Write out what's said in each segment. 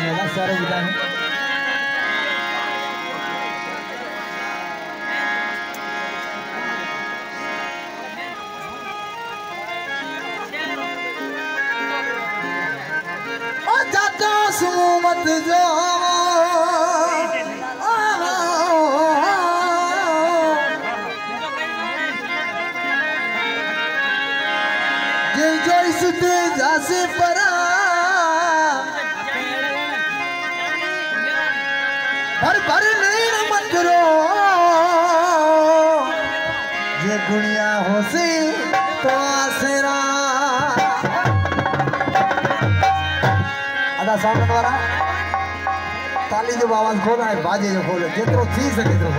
मेरा सारे बिताने ओ जाता सुमत जो जासे परा भर नहीं मंदिरो ये दुनिया हो सी तो आसरा अदा सामने वाला ताली जो आवाज खोला है बाजे जो खोले जितरो थी सके तो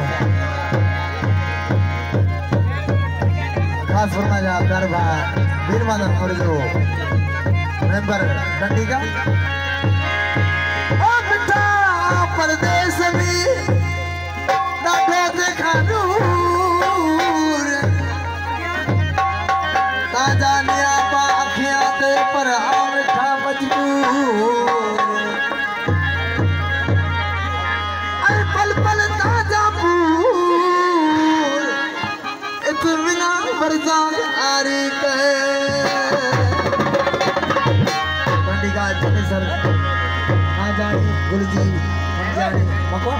खास फरमा जा प्यारे भाई वीरवादन और जो मेंबर डंडी का ओ बेटा परदेश में डाढो देखा दूर ताजा निया पा अखियां ते पर आवेठा मजबूर अरे पल पल ताजा पूर इतना बरजान आरी कहे सर आजानी गुरुजी मंजानी मको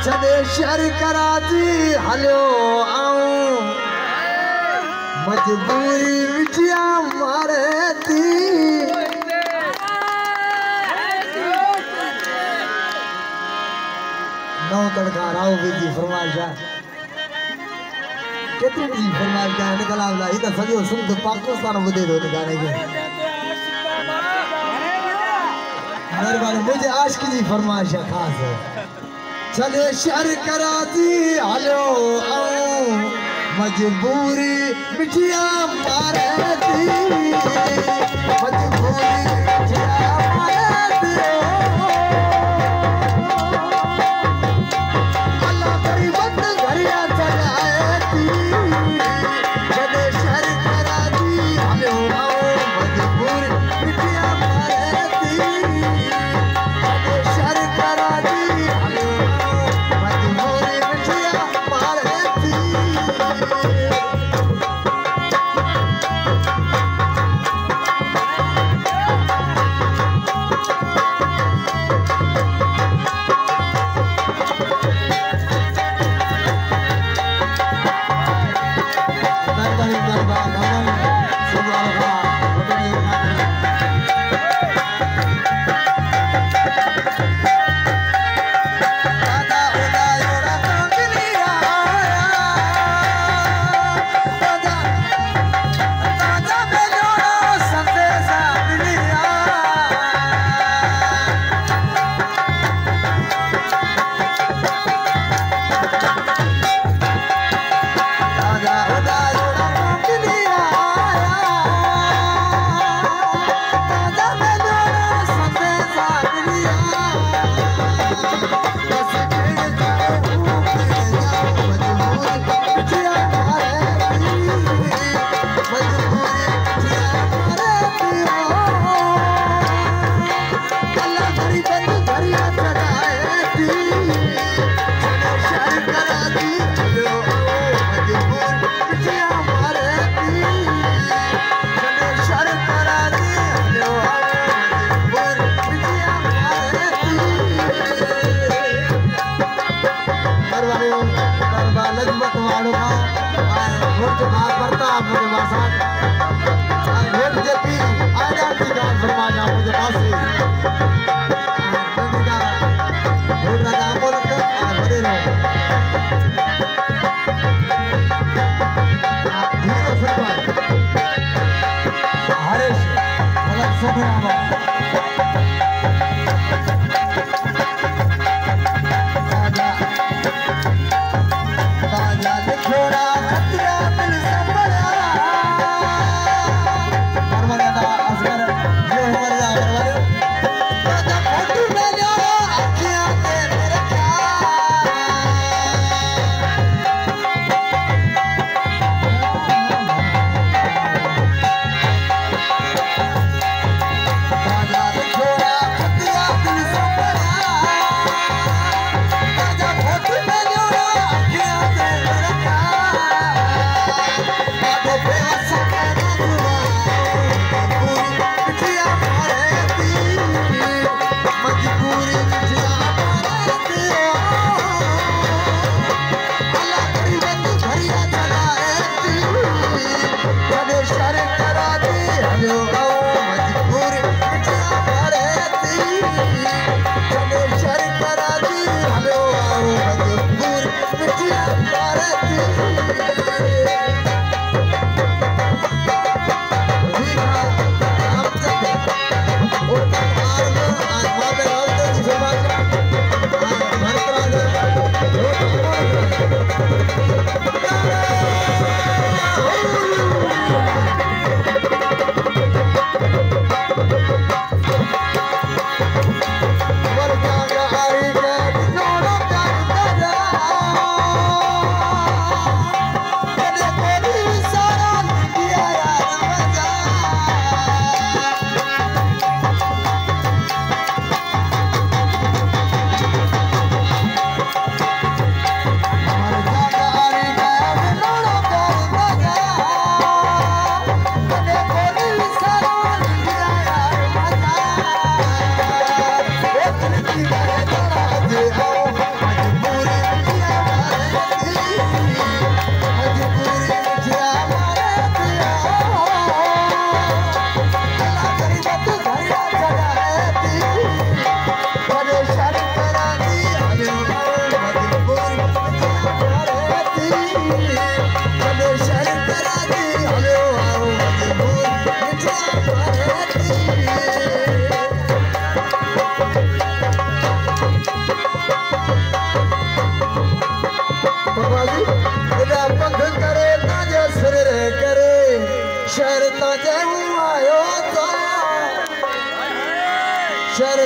चले शहर कराची हलो आऊं मजबूरी मिठिया मारे थी नौ तड़का राव बीजी फरमाइशा कितनी जी फरमाइश क्या निकला वाला इधर सदियों सुन तो पाकिस्तान बुदे दो गाने के मेहरबानी मुझे आशिकी जी फरमाइश खास है चले शहर कराची हलो आऊं मजबूरी मिठिया मारे थी मजबूरी मिठिया मारे थी अल्लाह करी बंद घरिया चलाए थी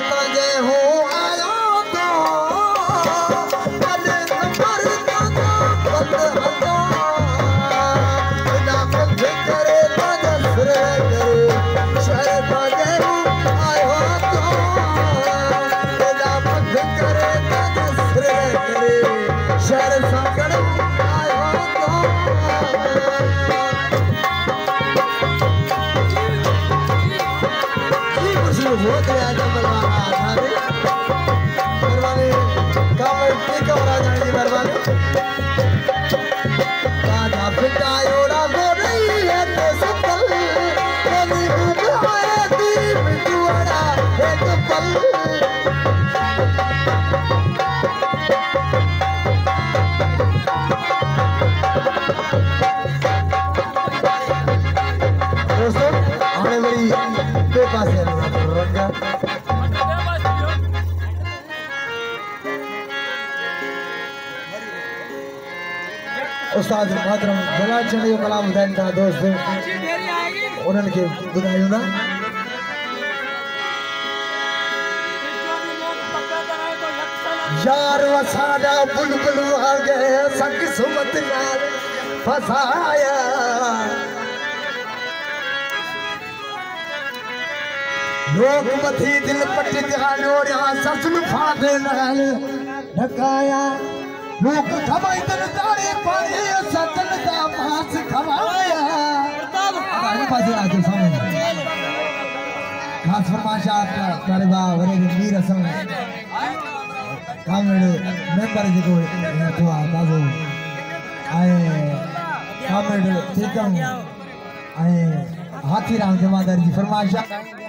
ताजे हो आयो तो अने नंबर ताजा बंद हंदा ना पंथ करे ताजा सुर करे शहर ताजे हो आयो तो ना पंथ करे ताजा सुर करे शहर संगड़ आयो तो हो गया मरवाने का राजा जी मरवाने राजा पिता योड़ा हो रही है तो सफल तेरी भूख आए दीप जुआड़ा एक पल दोस्तों आने मेरी बेपास है रंगा उस्ताद मोहतरम जलाल चंद जो कलाम ॿुधाइनि था दोस्त उन्हनि खे ॿुधायूं था यार वसाड़ा बुलबुल आ गए संग सुमत नाल फसाया लोग मथी दिल पट ध्यानोड़िया ससुन फादे नाल ढकाया लोग खवाई तन तारे पाए सतन दा मास खवाया आगे पासे आके सामने खास फरमाइशात तारे बा वरे वीर असम कामड़ मेंबर जो तो बाबू आए कामड़ ठीकम आए हाथीराम जमादार जी फरमाइशात